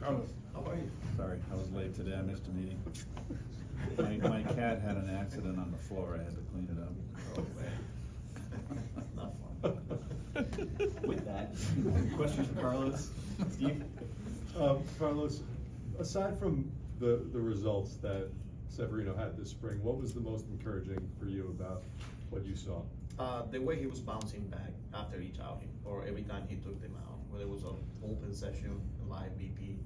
Carlos, how are you? Sorry, I was late today, I missed a meeting. My cat had an accident on the floor, I had to clean it up. Oh, man. Not fun. With that, questions for Carlos? Steve? Carlos, aside from the results that Severino had this spring, what was the most encouraging for you about what you saw? The way he was bouncing back after each outing, or every time he took them out, whether it was an open session, a live BP,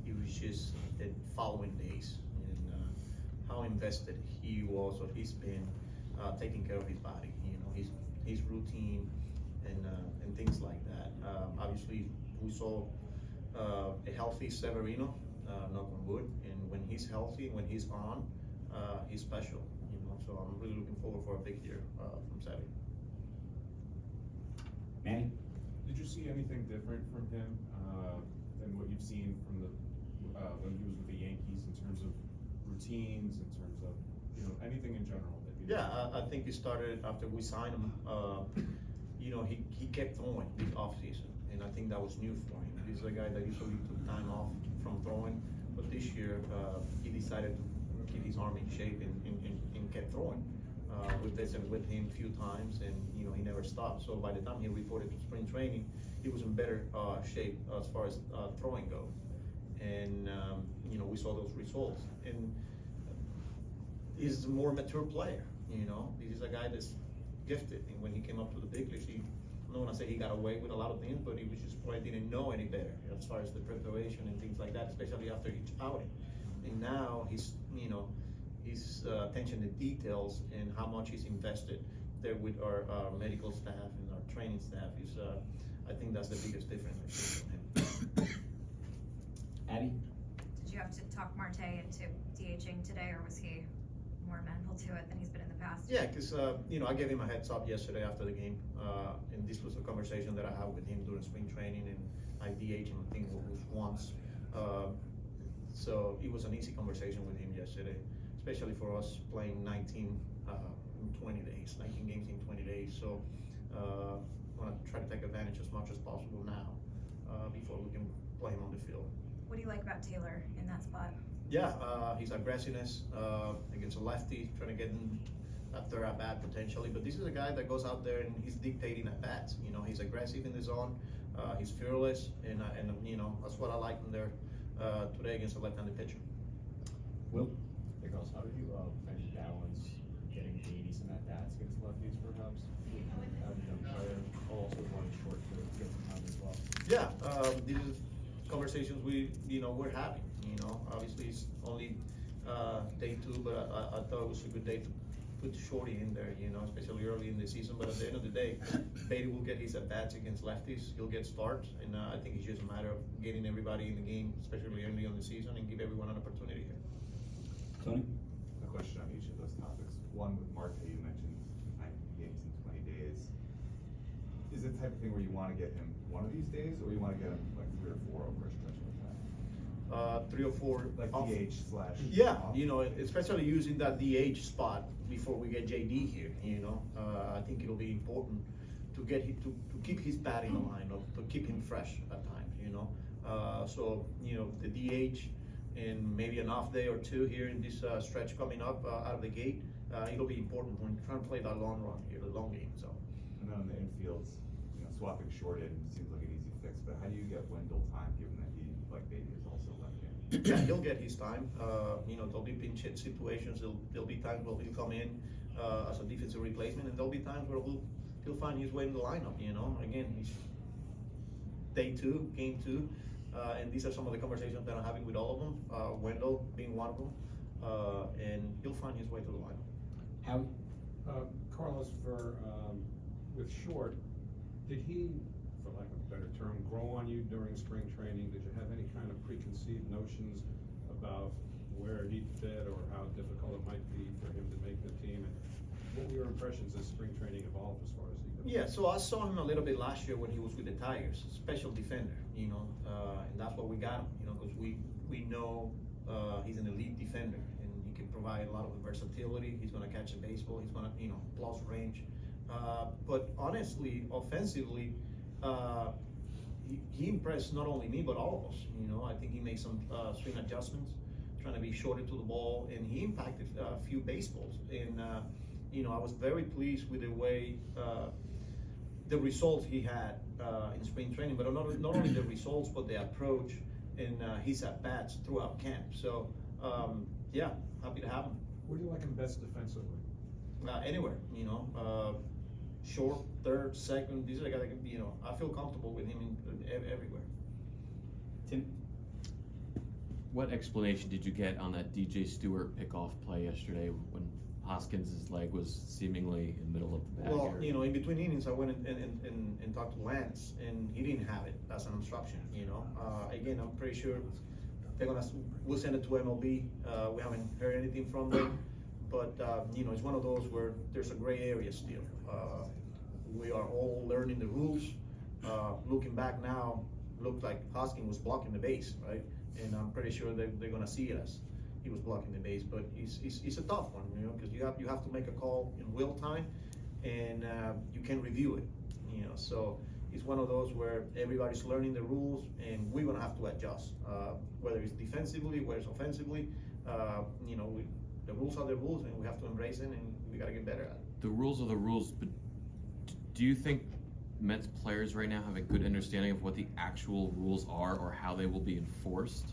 it was just the following days, and how invested he was, or he's been taking care of his body, his routine, and things like that. Obviously, we saw a healthy Severino, knock on wood, and when he's healthy, when he's on, he's special. So I'm really looking forward for a big year from Savvy. Manny? Did you see anything different from him than what you've seen from the when he was with the Yankees in terms of routines, in terms of anything in general? That you I think he started after we signed him. He kept throwing this offseason, and I think that was new for him. He's a guy that usually took time off from throwing, but this year he decided to keep his arm in shape and kept throwing. We visited with him a few times, and he never stopped. So by the time he reported to spring training, he was in better shape as far as throwing go, and we saw those results. And he's a more mature player. This is a guy that's gifted, and when he came up to the big leagues, I'm not gonna say he got away with a lot of things, but he was just probably didn't know any better as far as the preparation and things like that, especially after each outing. And now his attention to details and how much he's invested there with our medical staff and our training staff is, I think that's the biggest difference I've seen from him. Abby? Did you have to talk Marte into DHing today, or was he more amenable to it than he's been in the past? Yeah, because I gave him a heads up yesterday after the game, and this was a conversation that I had with him during spring training, and I DH'd him, I think it was once. So it was an easy conversation with him yesterday, especially for us playing 19 in 20 days, 19 games in 20 days. So I want to try to take advantage as much as possible now before we can play him on the field. What do you like about Taylor in that spot? Yeah, his aggressiveness against a lefty, trying to get him after at bat potentially. But this is a guy that goes out there and he's dictating at bats. He's aggressive in the zone, he's fearless, and that's what I like in there today against a left-handed pitcher. Will? Hey Carlos, how did you kind of balance getting 80s in at bats against lefties perhaps? Having them player, also running short to get some time as well. Yeah, these are conversations we're having. Obviously it's only day 2, but I thought it was a good day to put Shorty in there, especially early in the season. But at the end of the day, Beatty will get his at-bats against lefties. He'll get starts, and I think it's just a matter of getting everybody in the game, especially early on the season, and give everyone an opportunity here. Tony? A question on each of those topics. One with Marte, you mentioned 9 games in 20 days. Is it the type of thing where you want to get him one of these days, or you want to get him like 3 or 4 over a stretch like that? 3 or 4 Like off. DH slash. Yeah, off. especially using that DH spot before we get JD here. I think it'll be important to get him to keep his bat in the lineup, to keep him fresh at times. So the DH and maybe an off day or 2 here in this stretch coming up out of the gate. It'll be important when you're trying to play that long run here, the long game. So. And then on the infields, swapping short in seems like an easy fix, but how do you get Wendell time given that he, like Beatty, is also left-handed? Yeah, he'll get his time. There'll be pinch hit situations. There'll be times where he'll come in as a defensive replacement, and there'll be times where he'll find his way in the lineup. Again, he's day 2, game 2, and these are some of the conversations that I'm having with all of them. Wendell being one of them, and he'll find his way to the lineup. Howie? Carlos, with Short, did he, for lack of a better term, grow on you during spring training? Did you have any kind of preconceived notions about where he'd fit or how difficult it might be for him to make the team? And what were your impressions as spring training evolved as far as he goes? Yeah, so I saw him a little bit last year when he was with the Tigers, special defender, and that's what we got him, because we know he's an elite defender, and he can provide a lot of versatility. He's going to catch a baseball. He's going to, plus range. But honestly, offensively, he impressed not only me, but all of us, you know, I think he made some, swing adjustments, trying to be shorter to the ball, and he impacted a few baseballs, and, you know, I was very pleased with the way, the results he had, in spring training, but not only the results, but the approach and, his at-bats throughout camp, so, yeah, happy to have him. Where do you like him best defensively? Anywhere, you know, short, third, second, these are the guys that can be, you know, I feel comfortable with him everywhere. Tim? What explanation did you get on that DJ Stewart pickoff play yesterday when Hoskins' leg was seemingly in the middle of the bag Well, area? you know, in between innings, I went and talked to Lance, and he didn't have it as an instruction, you know. Again, I'm pretty sure we'll send it to MLB. We haven't heard anything from them, but, you know, it's one of those where there's a gray area still. We are all learning the rules. Looking back now, looked like Hoskins was blocking the base, right? And I'm pretty sure they're gonna see it as he was blocking the base, but it's a tough one, you know, because you have to make a call in real time, and you can review it, you know. So it's one of those where everybody's learning the rules, and we're gonna have to adjust, whether it's defensively, whether it's offensively. You know, the rules are the rules, and we have to embrace it, and we gotta get better at it. The rules are the rules, but do you think Mets players right now have a good understanding of what the actual rules are or how they will be enforced?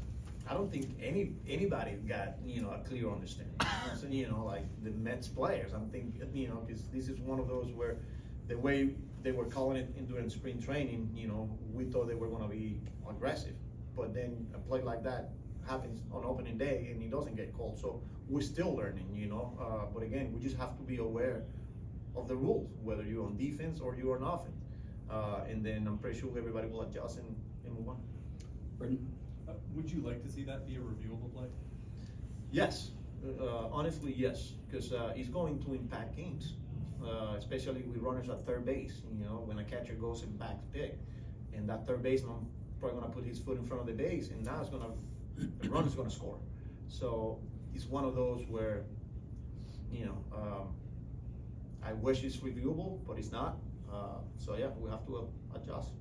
I don't think anybody got, you know, a clear understanding. So, you know, like the Mets players, I'm thinking, you know, because this is one of those where the way they were calling it during spring training, you know, we thought they were gonna be aggressive, but then a play like that happens on opening day and it doesn't get called. So we're still learning, you know, but again, we just have to be aware of the rules, whether you're on defense or you're on offense. And then I'm pretty sure everybody will adjust and move on. Brendan? Would you like to see that be a reviewable play? Yes, honestly, yes, because it's going to impact games, especially with runners at third base. You know, when a catcher goes and backs pick, and that third baseman probably gonna put his foot in front of the base, and now the runner's gonna score. So it's one of those where, you know, I wish it's reviewable, but it's not. So yeah, we have to adjust.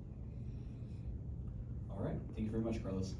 All right, thank you very much, Carlos.